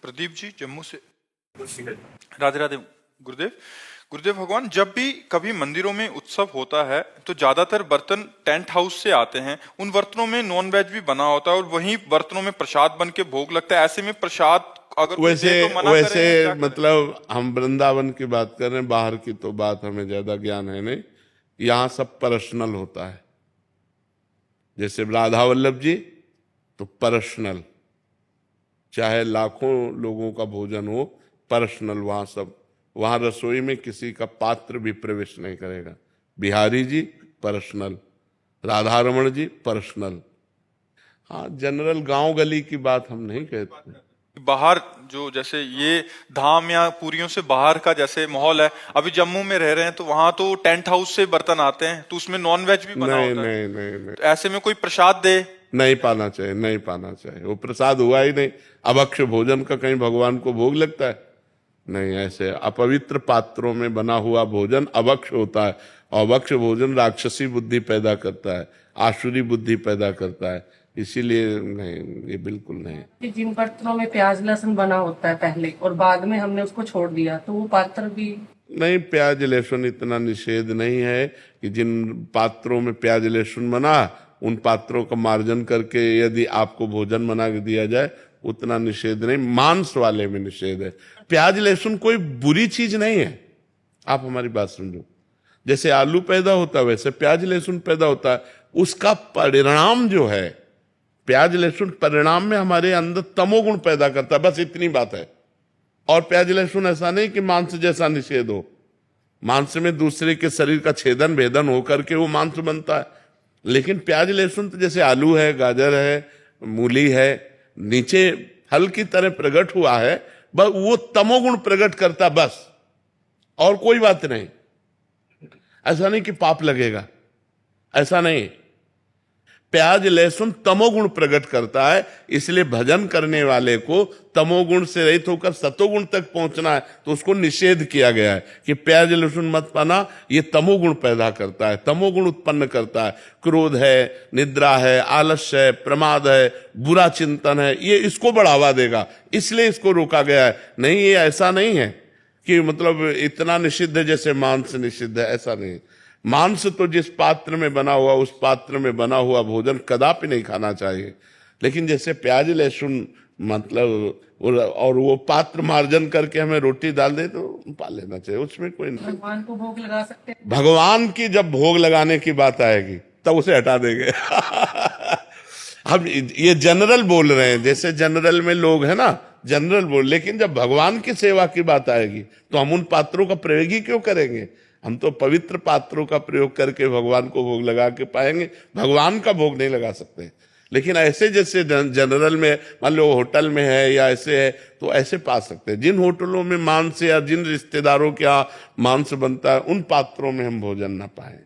प्रदीप जी जम्मू से। राधे राधे गुरुदेव। गुरुदेव भगवान, जब भी कभी मंदिरों में उत्सव होता है तो ज्यादातर बर्तन टेंट हाउस से आते हैं। उन बर्तनों में नॉन वेज भी बना होता है और वहीं बर्तनों में प्रसाद बन के भोग लगता है। ऐसे में प्रसाद अगर कोई वैसे दे तो मना वैसे करें, क्या करें? मतलब हम वृंदावन की बात कर रहे हैं, बाहर की तो बात हमें ज्यादा ज्ञान है नहीं। यहाँ सब पर्सनल होता है। जैसे राधा वल्लभ जी तो पर्सनल, चाहे लाखों लोगों का भोजन हो, पर्सनल वहां सब। वहां रसोई में किसी का पात्र भी प्रवेश नहीं करेगा। बिहारी जी पर्सनल, राधा रमण जी पर्सनल। हाँ, जनरल गांव गली की बात हम नहीं कहते। बाहर जो जैसे ये धाम या पुरियों से बाहर का जैसे माहौल है, अभी जम्मू में रह रहे हैं तो वहां तो टेंट हाउस से बर्तन आते हैं तो उसमें नॉन वेज भी बना नहीं होता है। नहीं नहीं नहीं, तो ऐसे में कोई प्रसाद दे? नहीं पाना चाहिए, नहीं पाना चाहिए। वो प्रसाद हुआ ही नहीं। अभक्ष भोजन का कहीं भगवान को भोग लगता है? नहीं। ऐसे अपवित्र पात्रों में बना हुआ भोजन अभक्ष होता है। और अभक्ष भोजन राक्षसी बुद्धि पैदा करता है, आसुरी बुद्धि पैदा करता है। इसीलिए नहीं, ये बिल्कुल नहीं। जिन बर्तनों में प्याज लहसुन बना होता है पहले और बाद में हमने उसको छोड़ दिया तो वो पात्र भी नहीं, प्याज लहसुन इतना निषेध नहीं है कि जिन पात्रों में प्याज लहसुन बना उन पात्रों का मार्जन करके यदि आपको भोजन बना के दिया जाए, उतना निषेध नहीं। मांस वाले में निषेध है। प्याज लहसुन कोई बुरी चीज नहीं है। आप हमारी बात समझो। जैसे आलू पैदा होता है वैसे प्याज लहसुन पैदा होता है। उसका परिणाम जो है, प्याज लहसुन परिणाम में हमारे अंदर तमोगुण पैदा करता है, बस इतनी बात है। और प्याज लहसुन ऐसा नहीं कि मांस जैसा निषेध हो। मांस में दूसरे के शरीर का छेदन भेदन होकर के वो मांस बनता है। लेकिन प्याज लहसुन तो जैसे आलू है, गाजर है, मूली है, नीचे फल की तरह प्रकट हुआ है, बस वो तमोगुण प्रकट करता, बस और कोई बात नहीं। ऐसा नहीं कि पाप लगेगा, ऐसा नहीं। प्याज लहसुन तमोगुण प्रकट करता है, इसलिए भजन करने वाले को तमोगुण से रहित होकर सतोगुण तक पहुंचना है, तो उसको निषेध किया गया है कि प्याज लहसुन मत पाना, ये तमोगुण पैदा करता है, तमोगुण उत्पन्न करता है। क्रोध है, निद्रा है, आलस्य है, प्रमाद है, बुरा चिंतन है, ये इसको बढ़ावा देगा, इसलिए इसको रोका गया है। नहीं, ये ऐसा नहीं है कि मतलब इतना निषिद्ध है जैसे मांस निषिद्ध है, ऐसा नहीं। मांस तो जिस पात्र में बना हुआ, उस पात्र में बना हुआ भोजन कदापि नहीं खाना चाहिए। लेकिन जैसे प्याज लहसुन मतलब और वो पात्र मार्जन करके हमें रोटी डाल दे तो पा लेना चाहिए, उसमें कोई नहीं। भगवान को भोग लगा सकते हैं। भगवान की जब भोग लगाने की बात आएगी तब उसे हटा देंगे। हम ये जनरल बोल रहे हैं, जैसे जनरल में लोग है ना, जनरल बोल। लेकिन जब भगवान की सेवा की बात आएगी तो हम उन पात्रों का प्रयोग ही क्यों करेंगे? हम तो पवित्र पात्रों का प्रयोग करके भगवान को भोग लगा के पाएंगे, भगवान का भोग नहीं लगा सकते। लेकिन ऐसे जैसे जनरल में मान लो होटल में है या ऐसे है तो ऐसे पा सकते हैं। जिन होटलों में मांस या जिन रिश्तेदारों के यहाँ मांस बनता है, उन पात्रों में हम भोजन ना पाएं।